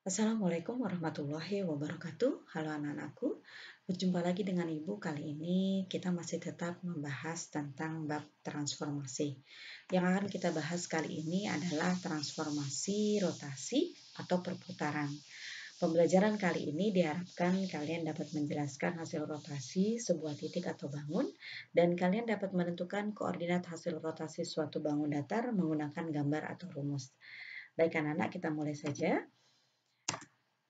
Assalamualaikum warahmatullahi wabarakatuh. Halo anak-anakku, berjumpa lagi dengan Ibu. Kali ini kita masih tetap membahas tentang bab transformasi. Yang akan kita bahas kali ini adalah transformasi rotasi atau perputaran. Pembelajaran kali ini diharapkan kalian dapat menjelaskan hasil rotasi sebuah titik atau bangun dan kalian dapat menentukan koordinat hasil rotasi suatu bangun datar menggunakan gambar atau rumus. Baik anak-anak, kita mulai saja.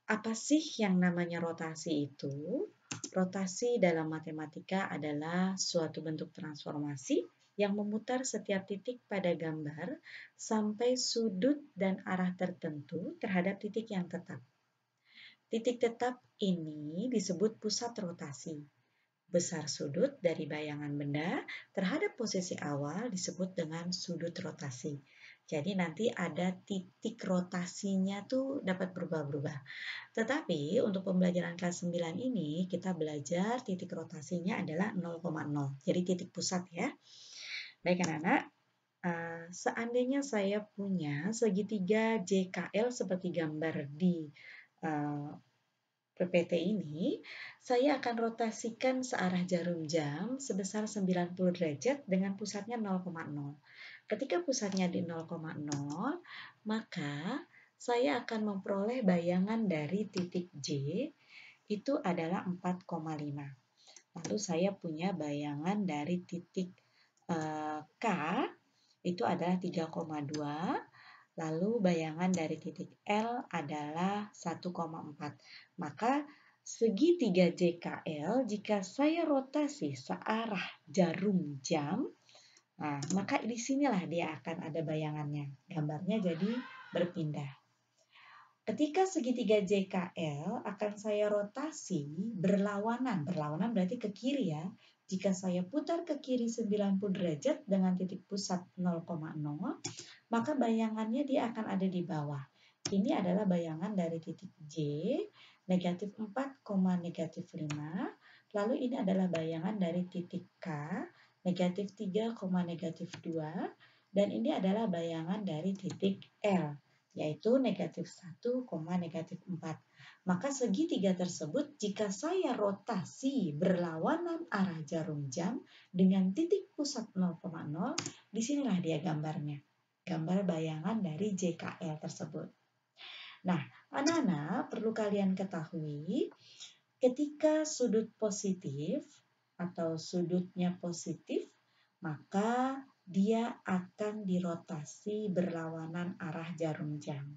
Apa sih yang namanya rotasi itu? Rotasi dalam matematika adalah suatu bentuk transformasi yang memutar setiap titik pada gambar sampai sudut dan arah tertentu terhadap titik yang tetap. Titik tetap ini disebut pusat rotasi. Besar sudut dari bayangan benda terhadap posisi awal disebut dengan sudut rotasi. Jadi nanti ada titik rotasinya tuh dapat berubah-ubah. Tetapi untuk pembelajaran kelas 9 ini kita belajar titik rotasinya adalah 0,0. Jadi titik pusat ya. Baik anak-anak, seandainya saya punya segitiga JKL seperti gambar di PPT ini, saya akan rotasikan searah jarum jam sebesar 90 derajat dengan pusatnya 0,0. Ketika pusatnya di 0,0, maka saya akan memperoleh bayangan dari titik J itu adalah 4,5. Lalu saya punya bayangan dari titik K itu adalah 3,2. Lalu bayangan dari titik L adalah 1,4. Maka segitiga JKL jika saya rotasi searah jarum jam, nah, maka di sinilah dia akan ada bayangannya. Gambarnya jadi berpindah. Ketika segitiga JKL akan saya rotasi berlawanan. Berlawanan berarti ke kiri ya. Jika saya putar ke kiri 90 derajat dengan titik pusat 0,0, maka bayangannya dia akan ada di bawah. Ini adalah bayangan dari titik J, negatif 4, negatif 5. Lalu ini adalah bayangan dari titik K, negatif 3, negatif 2. Dan ini adalah bayangan dari titik L, yaitu negatif 1, negatif 4. Maka segitiga tersebut jika saya rotasi berlawanan arah jarum jam dengan titik pusat 0,0, disinilah dia gambarnya. Gambar bayangan dari JKL tersebut. Nah, anak-anak perlu kalian ketahui ketika sudut positif atau sudutnya positif, maka dia akan dirotasi berlawanan arah jarum jam.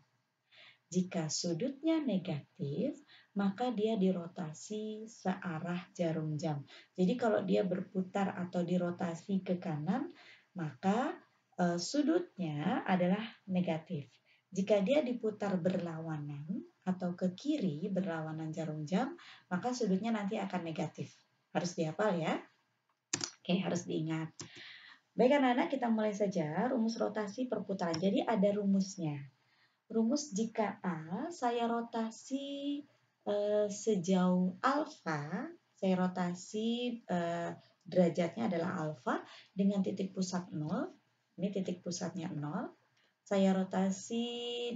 Jika sudutnya negatif, maka dia dirotasi searah jarum jam. Jadi kalau dia berputar atau dirotasi ke kanan, maka sudutnya adalah negatif. Jika dia diputar berlawanan atau ke kiri berlawanan jarum jam, maka sudutnya nanti akan negatif. Harus dihafal ya. Oke, harus diingat. Baik anak-anak, kita mulai saja rumus rotasi perputaran. Jadi ada rumusnya. Rumus jika A, saya rotasi sejauh alfa, saya rotasi derajatnya adalah alfa dengan titik pusat 0. Ini titik pusatnya 0. Saya rotasi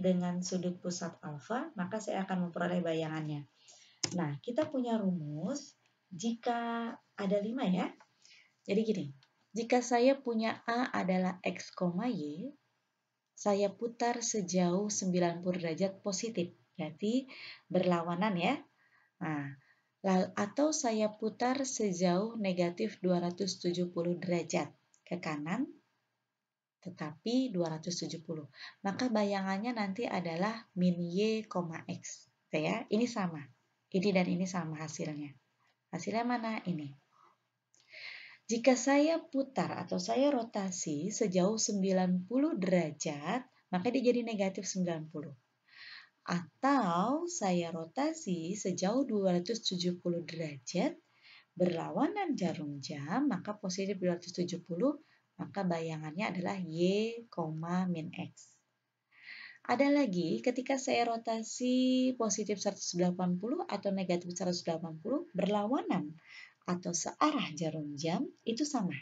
dengan sudut pusat alfa, maka saya akan memperoleh bayangannya. Nah, kita punya rumus jika ada 5 ya. Jadi gini, jika saya punya A adalah X, Y, saya putar sejauh 90 derajat positif, berarti berlawanan ya. Nah, atau saya putar sejauh negatif 270 derajat ke kanan, tetapi 270. Maka bayangannya nanti adalah min Y, X. Ya, ini sama. Ini dan ini sama hasilnya. Hasilnya mana? Ini. Jika saya putar atau saya rotasi sejauh 90 derajat, maka dia jadi negatif 90. Atau saya rotasi sejauh 270 derajat, berlawanan jarum jam, maka positif 270, maka bayangannya adalah Y, min X. Ada lagi, ketika saya rotasi positif 180 atau negatif 180, berlawanan atau searah jarum jam, itu sama.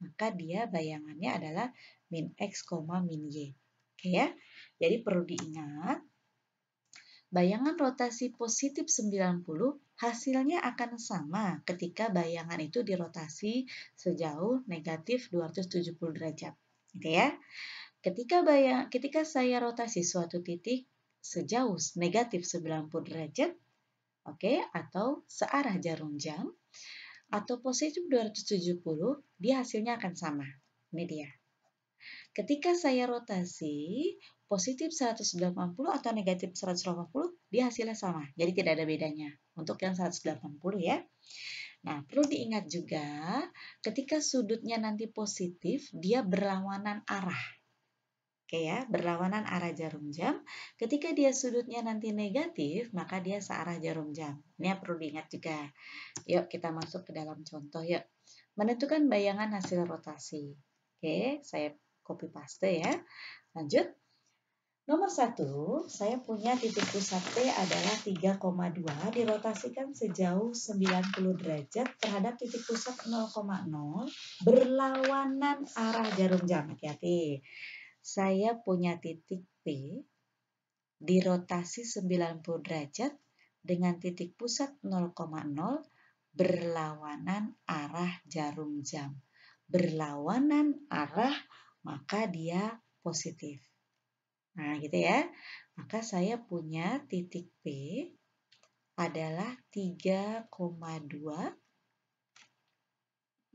Maka dia bayangannya adalah min X, min Y. Oke ya, jadi perlu diingat, bayangan rotasi positif 90 hasilnya akan sama ketika bayangan itu dirotasi sejauh negatif 270 derajat. Gitu ya. Ketika saya rotasi suatu titik sejauh negatif 90 derajat, oke, atau searah jarum jam, atau positif 270, dia hasilnya akan sama. Ini dia. Ketika saya rotasi positif 180 atau negatif 180, dia hasilnya sama. Jadi tidak ada bedanya untuk yang 180 ya. Nah, perlu diingat juga ketika sudutnya nanti positif, dia berlawanan arah. Oke ya, berlawanan arah jarum jam. Ketika dia sudutnya nanti negatif, maka dia searah jarum jam. Ini yang perlu diingat juga. Yuk kita masuk ke dalam contoh yuk. Menentukan bayangan hasil rotasi. Oke, saya copy paste ya. Lanjut. Nomor 1, saya punya titik pusat P adalah 3,2 dirotasikan sejauh 90 derajat terhadap titik pusat 0,0 berlawanan arah jarum jam. Hati-hati. Saya punya titik P dirotasi 90 derajat dengan titik pusat 0,0 berlawanan arah jarum jam. Berlawanan arah, maka dia positif. Nah, gitu ya. Maka saya punya titik P adalah 3,2.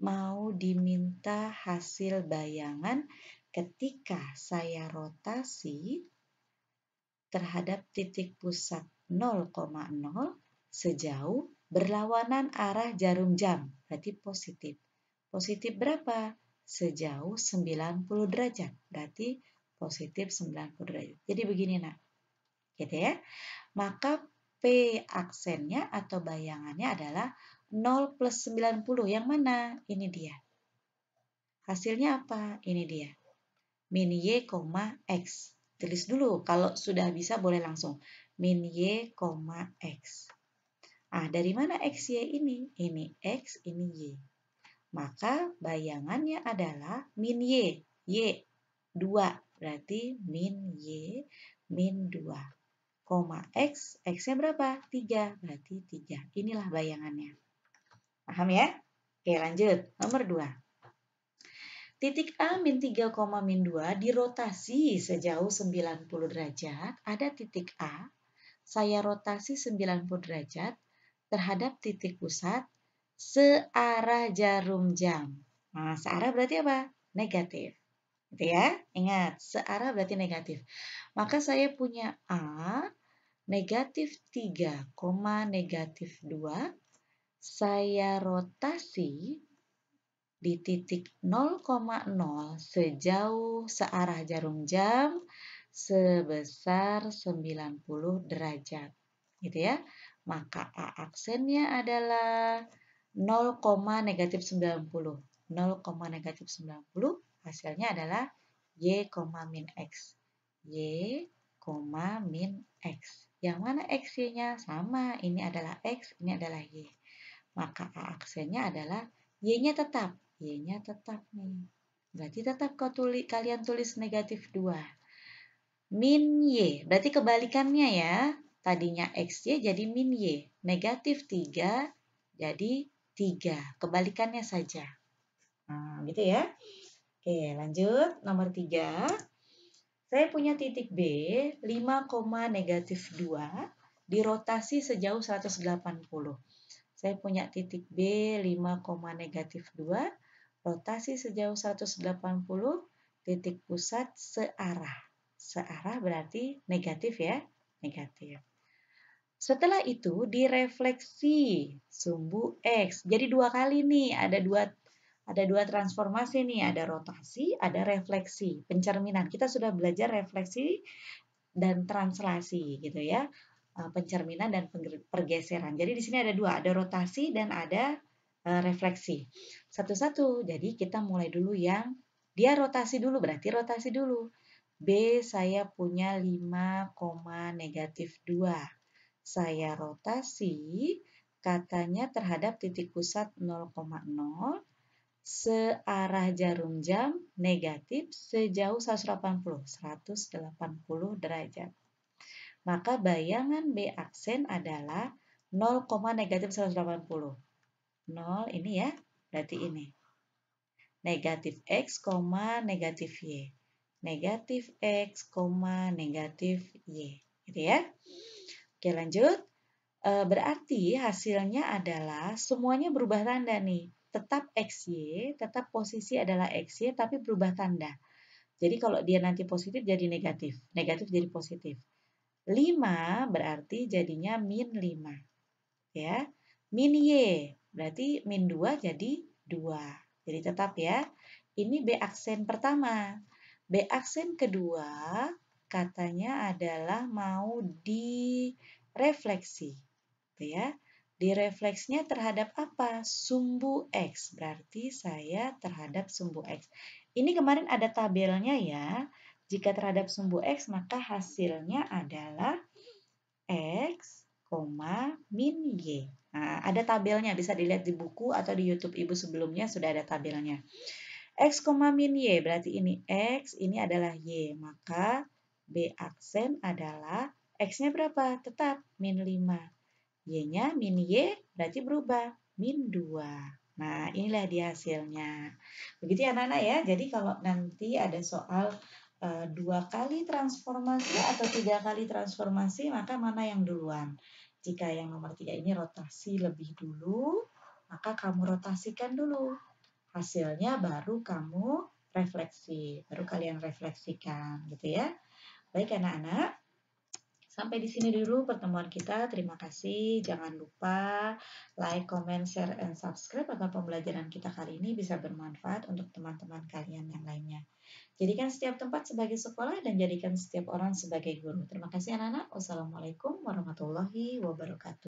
Mau diminta hasil bayangan ketika saya rotasi terhadap titik pusat 0,0 sejauh berlawanan arah jarum jam. Berarti positif. Positif berapa? Sejauh 90 derajat. Berarti positif 90 derajat. Jadi begini nak. Gitu ya. Maka P aksennya atau bayangannya adalah 0 plus 90. Yang mana? Ini dia. Hasilnya apa? Ini dia. Min Y, X. Tulis dulu. Kalau sudah bisa boleh langsung. Min Y, X. Ah, dari mana X, Y ini? Ini X, ini Y. Maka bayangannya adalah min Y. Y 2. Berarti min Y, min 2. X, X-nya berapa? 3. Berarti 3. Inilah bayangannya. Paham ya? Oke, lanjut. Nomor 2. Titik A min 3, min 2 dirotasi sejauh 90 derajat. Ada titik A, saya rotasi 90 derajat terhadap titik pusat searah jarum jam. Nah, searah berarti apa? Negatif. Gitu ya. Ingat, searah berarti negatif. Maka saya punya A negatif 3, negatif 2. Saya rotasi di titik 0,0 sejauh searah jarum jam sebesar 90 derajat. Gitu ya. Maka A aksennya adalah 0, negatif 90. 0, negatif 90 hasilnya adalah Y, min X. Y, min X. Yang mana X-Y-nya? Sama, ini adalah X, ini adalah Y. Maka A aksennya adalah Y-nya tetap. Y-nya tetap nih. Berarti tetap kalian tulis negatif 2. Min Y, berarti kebalikannya ya. Tadinya XY jadi min Y. Negatif 3 jadi 3. Kebalikannya saja. Nah, gitu ya. Oke, lanjut. Nomor 3. Saya punya titik B, 5, negatif 2, dirotasi sejauh 180. Saya punya titik B, 5, negatif 2, rotasi sejauh 180, titik pusat searah. Searah berarti negatif ya, negatif. Setelah itu direfleksi sumbu X. Jadi 2 kali nih, ada dua transformasi nih, ada rotasi, ada refleksi, pencerminan. Kita sudah belajar refleksi dan translasi gitu ya. Pencerminan dan pergeseran. Jadi di sini ada 2, ada rotasi dan ada refleksi. Satu-satu. Jadi kita mulai dulu yang dia rotasi dulu, berarti rotasi dulu. B saya punya 5, negatif 2. Saya rotasi katanya terhadap titik pusat 0,0 searah jarum jam negatif sejauh 180 derajat. maka bayangan B aksen adalah 0, negatif 180. 0 ini ya, berarti ini. Negatif X, negatif Y. Negatif X, negatif Y. Gitu ya. Oke, lanjut. Berarti hasilnya adalah semuanya berubah tanda nih. Tetap XY, tetap posisi adalah XY, tapi berubah tanda. Jadi kalau dia nanti positif jadi negatif. Negatif jadi positif. 5 berarti jadinya min 5. Ya. Min Y berarti min 2 jadi 2. Jadi tetap ya. Ini B aksen pertama. B aksen kedua katanya adalah mau direfleksi. Ya. Direfleksinya terhadap apa? Sumbu X. Berarti saya terhadap sumbu X. Ini kemarin ada tabelnya ya. Jika terhadap sumbu X maka hasilnya adalah X, min Y. Nah, ada tabelnya, bisa dilihat di buku atau di YouTube Ibu sebelumnya sudah ada tabelnya. X, min Y, berarti ini X, ini adalah Y. Maka B aksen adalah X-nya berapa? Tetap min 5. Y-nya min Y berarti berubah, min 2. Nah, inilah dia hasilnya. Begitu ya anak-anak ya. Jadi kalau nanti ada soal 2 kali transformasi atau 3 kali transformasi, maka mana yang duluan? Jika yang nomor 3 ini rotasi lebih dulu, maka kamu rotasikan dulu. Hasilnya baru kamu refleksi, baru kalian refleksikan gitu ya. Baik anak-anak. Sampai di sini dulu pertemuan kita. Terima kasih. Jangan lupa like, comment, share, and subscribe agar pembelajaran kita kali ini bisa bermanfaat untuk teman-teman kalian yang lainnya. Jadikan setiap tempat sebagai sekolah dan jadikan setiap orang sebagai guru. Terima kasih anak-anak. Wassalamualaikum warahmatullahi wabarakatuh.